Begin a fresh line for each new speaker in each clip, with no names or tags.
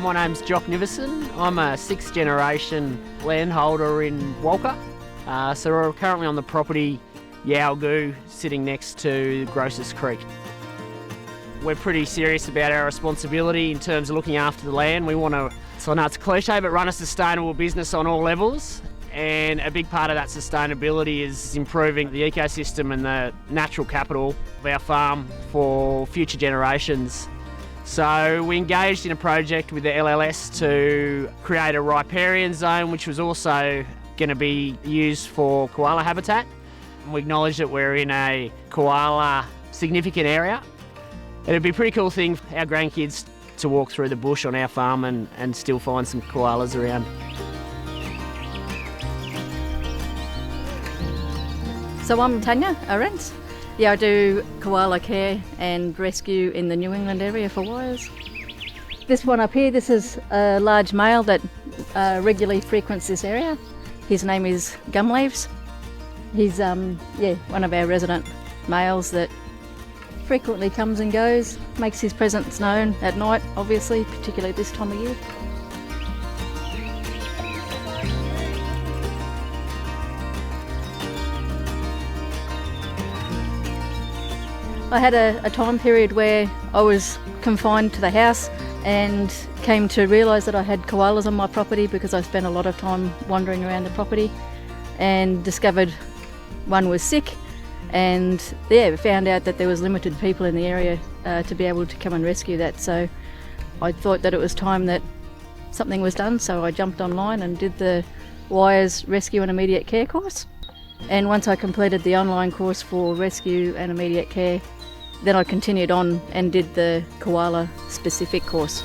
My name's Jock Nivison. I'm a 6th generation landholder in Walcha. So we're currently on the property Yowgoo, sitting next to Grocers Creek. We're pretty serious about our responsibility in terms of looking after the land. We want to, so I know it's a cliche, but run a sustainable business on all levels. And a big part of that sustainability is improving the ecosystem and the natural capital of our farm for future generations. So we engaged in a project with the LLS to create a riparian zone, which was also going to be used for koala habitat. And we acknowledge that we're in a koala significant area. It'd be a pretty cool thing for our grandkids to walk through the bush on our farm and still find some koalas around.
So I'm Tanya Arends. I do koala care and rescue in the New England area for wires. This one up here, this is a large male that regularly frequents this area. His name is Gumleaves. He's one of our resident males that frequently comes and goes, makes his presence known at night, obviously, particularly this time of year. I had a time period where I was confined to the house and came to realise that I had koalas on my property because I spent a lot of time wandering around the property and discovered one was sick and found out that there was limited people in the area to be able to come and rescue that. So I thought that it was time that something was done, so I jumped online and did the Wires Rescue and Immediate Care course. And once I completed the online course for rescue and immediate care, then I continued on and did the koala specific course.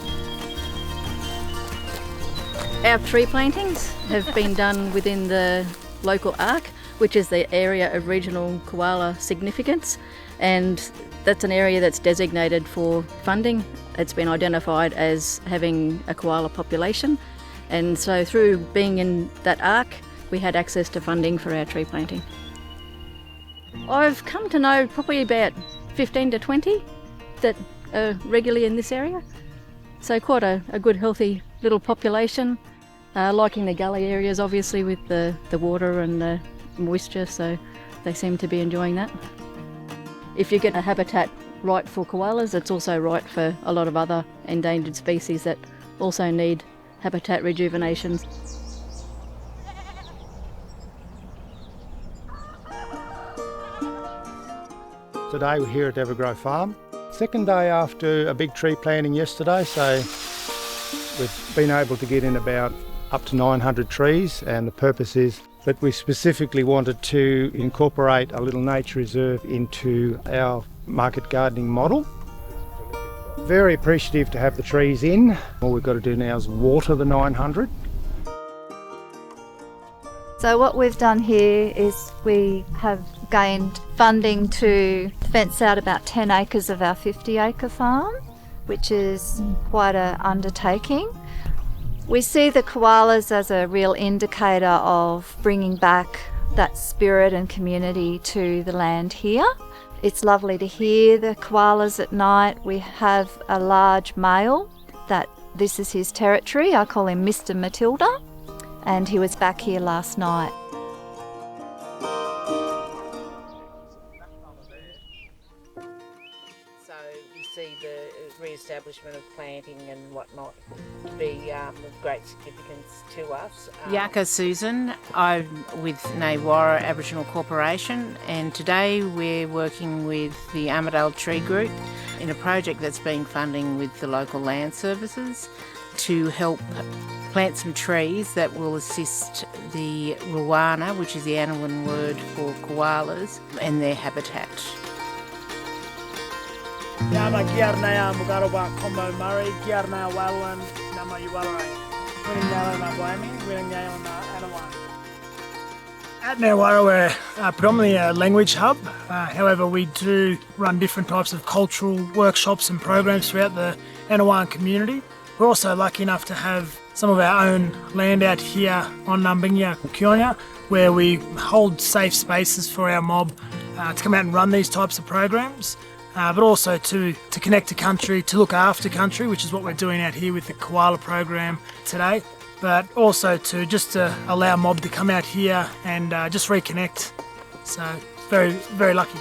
Our tree plantings have been done within the local ARC, which is the area of regional koala significance, and that's an area that's designated for funding. It's been identified as having a koala population, and so through being in that ARC, we had access to funding for our tree planting. I've come to know probably about 15 to 20 that are regularly in this area. So quite a good healthy little population, liking the gully areas obviously with the water and the moisture, so they seem to be enjoying that. If you get a habitat right for koalas, it's also right for a lot of other endangered species that also need habitat rejuvenation.
Today we're here at Evergrow Farm. Second day after a big tree planting yesterday, so we've been able to get in about up to 900 trees, and the purpose is that we specifically wanted to incorporate a little nature reserve into our market gardening model. Very appreciative to have the trees in. All we've got to do now is water the 900.
So what we've done here is we have gained funding to fence out about 10 acres of our 50-acre farm, which is quite an undertaking. We see the koalas as a real indicator of bringing back that spirit and community to the land here. It's lovely to hear the koalas at night. We have a large male that this is his territory. I call him Mr. Matilda, and he was back here last night.
So we see the re-establishment of planting and whatnot to be of great significance to us.
Yaka Susan, I'm with Nawara Aboriginal Corporation, and today we're working with the Armadale Tree Group in a project that's been funding with the local land services to help plant some trees that will assist the Ruana, which is the Annawan word for koalas, and their habitat.
Yama Giarnea Mugaroba Combo Murray, Giarnea Wallan, Nama Yuwara, Winning Yellow Mabwami, Winning Yellow Annawan. At Nawara, we're predominantly a language hub. However, we do run different types of cultural workshops and programs throughout the Annawan community. We're also lucky enough to have some of our own land out here on Numbingia, Kionia, where we hold safe spaces for our mob to come out and run these types of programs. but also to connect to country, to look after country, which is what we're doing out here with the Koala program today, but also to allow mob to come out here and just reconnect. So very, very lucky.